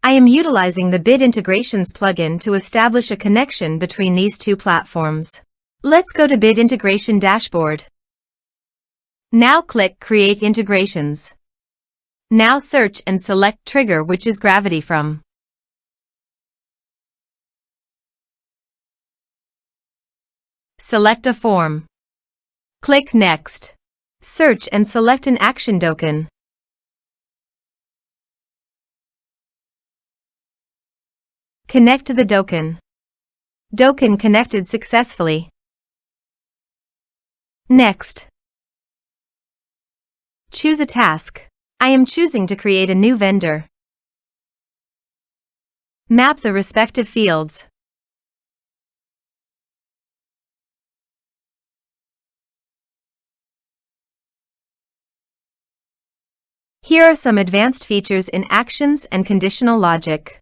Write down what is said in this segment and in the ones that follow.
I am utilizing the Bit Integrations plugin to establish a connection between these two platforms. Let's go to Bit Integration Dashboard. Now click Create Integrations. Now search and select Trigger, which is Gravity from. Select a form. Click Next. Search and select an action Dokan. Connect to the Dokan. Dokan connected successfully. Next. Choose a task. I am choosing to create a new vendor. Map the respective fields. Here are some advanced features in actions and conditional logic.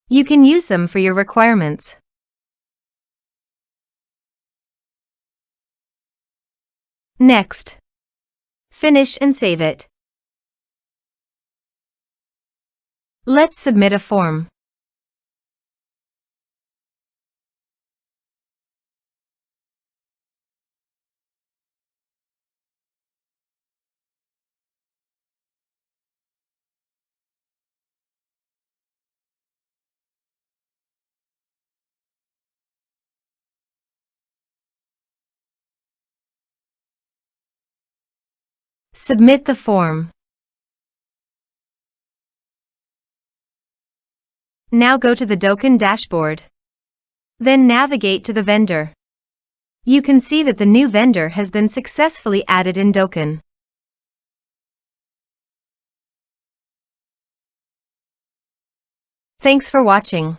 You can use them for your requirements. Next. Finish and save it. Let's submit a form. Submit the form. Now go to the Dokan dashboard. Then navigate to the vendor. You can see that the new vendor has been successfully added in Dokan. Thanks for watching.